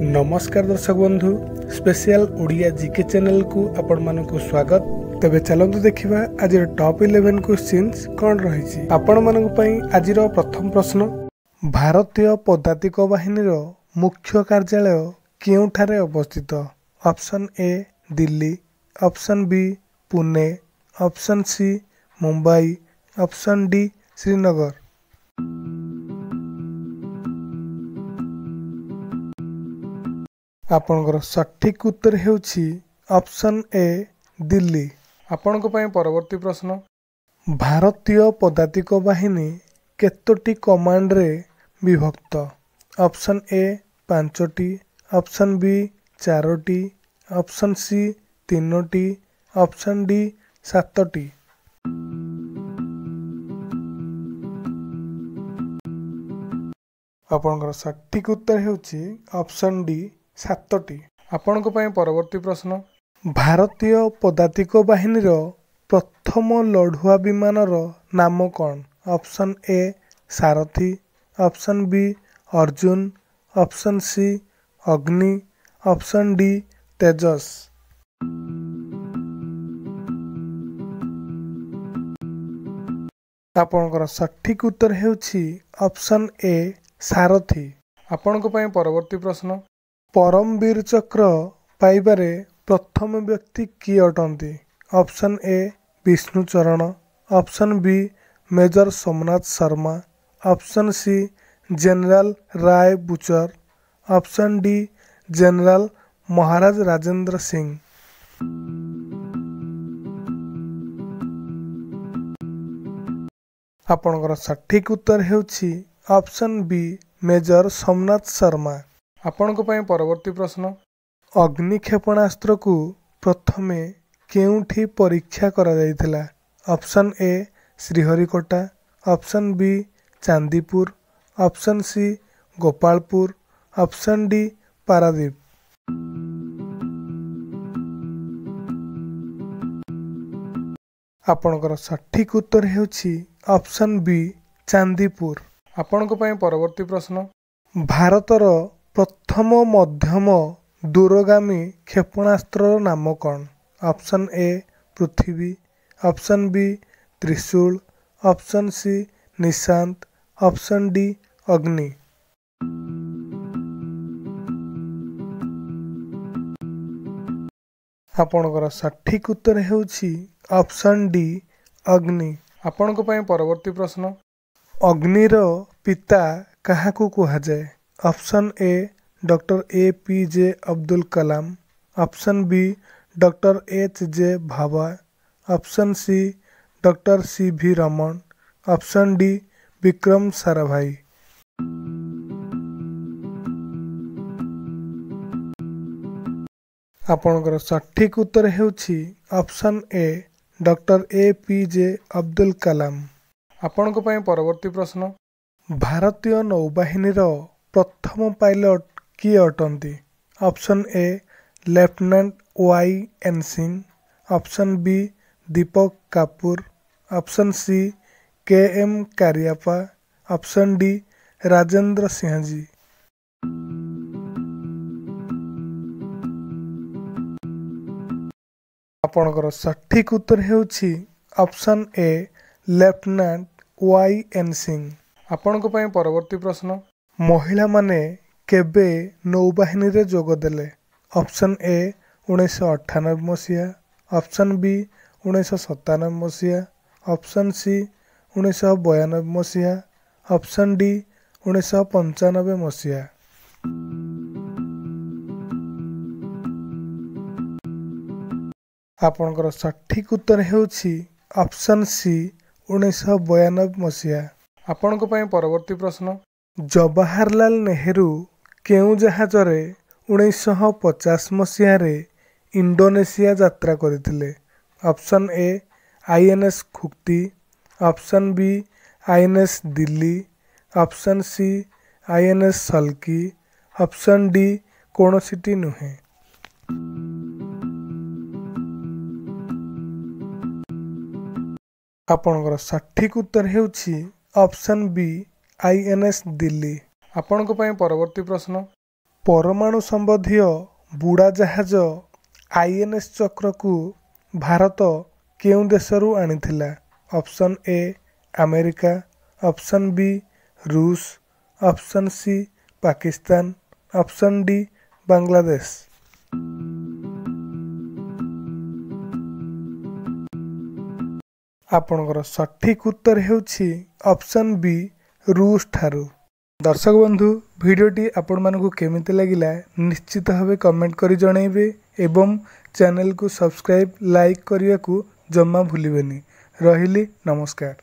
नमस्कार दर्शक बंधु स्पेशल ओडिया जीके चैनल को आपण मानकु स्वागत। तेबे चलंतु देखिबा आज टॉप 11 क्वेश्चंस कोन रहिछि आपण मानकु पई। आजिर प्रथम प्रश्न, भारतीय पदातिक बाहिनीर मुख्य कार्यालय केउठारे अवस्थित? Option A Delhi, option B Pune, option C Mumbai, option D Srinagar. आपणकर सठिक उत्तर हेउछि ऑप्शन ए दिल्ली। आपणक पई परवर्ती प्रश्न, भारतीय पदातिक बाहिनी केतोटी कमांड रे विभक्त? ऑप्शन ए 5टी, ऑप्शन बी 4टी, ऑप्शन सी 3टी, ऑप्शन डी 7टी। आपणकर सठिक उत्तर हेउछि ऑप्शन डी 7टी। आपणक पई परवर्ती प्रश्न, भारतीय पदातिक बाहिनीर प्रथम लढुआ विमानर नाम कौन? Option A Sarathi, option B Arjun, option C Agni, option D तेजस। आपणकर सठिक उत्तर हेउछि ऑप्शन ए सारथी। आपणक पई परवर्ती प्रश्न, परमवीर चक्र पाइबारे प्रथम व्यक्ति किए अटंती? Option A Vishnucharan, option B major Somnath Sharma, option C general Roy Bucher, option D general Maharaj Rajendra Singh. आपणकर सठिक उत्तर हेउछि option B major Somnath Sharma. आपणक पई परवर्ती प्रश्न, अग्नि क्षेपणास्त्र को प्रथमे केउठी परीक्षा करा जायतिला? Option A Sriharikota, option B Chandipur, option C Gopalpur, option D Paradip. आपणकर सठिक उत्तर हेउछि ऑप्शन बी चांदीपुर। आपणक पई परवर्ती प्रश्न, भारतर प्रथम मध्यम दूरगामी क्षेपणास्त्र नाम कौन? Option A Prithvi, option B Trishul, option C Nishant, option D Agni. आपणकर सठिक उत्तर हेउछि ऑप्शन डी अग्नि। आपणक पई परवर्ती प्रश्न, अग्निर पिता काहाकू कुहाजाए? Option A doctor APJ Abdul Kalam, option B doctor HJ Bhabha, option C doctor CV Raman, option D Vikram Sarabhai. आपणकर सठिक उत्तर हेउछि option A doctor APJ Abdul Kalam. आपणक पई परवर्ती प्रश्न, भारतीय नौबाहिनीर प्रथम पायलट किए अटंती? Option A lieutenant YN Singh, option B Deepak Kapur, option C KM Kariappa, option D Rajendra Singh ji. आपणकर सठिक उत्तर हेउछि option A lieutenant YN Singh. आपणक पई परवर्ती प्रश्न, महिला माने केबे नौबाहिनी रे जोग देले? ऑप्शन ए 1998 मसीहा, ऑप्शन बी 1997 मसीहा, ऑप्शन सी 1992 मसीहा, ऑप्शन डी 1995 मसीहा। आपणकर सठिक उत्तर हेउछि ऑप्शन सी 1992 मसीहा। आपणक पई परवर्ती प्रश्न, जवाहरलाल नेहरू केउ जहाजरे 1950 मसीहा रे इंडोनेशिया यात्रा करथिले? Option A INS Khukri, option B INS Delhi, option C INS सल्की, ऑप्शन डी कोनोसिटी नुहे। आपणकर सठिक उत्तर हेउछि ऑप्शन बी INS दिल्ली। आपणक पई परवर्ती प्रश्न, परमाणु संबंधी बुड़ा जहाज INS चक्र को भारत केउं देशरू आनिथिला? Option A America, option B रूस, option C Pakistan, option D Bangladesh. आपणकर सठिक उत्तर हेउछि ऑप्शन बी रूस ठारू। दर्शक बंधु भिडियोटी आपण मानकु केमिति लागिला निश्चित भावे कमेंट करी जणैबे एवं चैनल को सब्सक्राइब लाइक करिया को जम्मा भूलिबेनी। रहिली नमस्कार।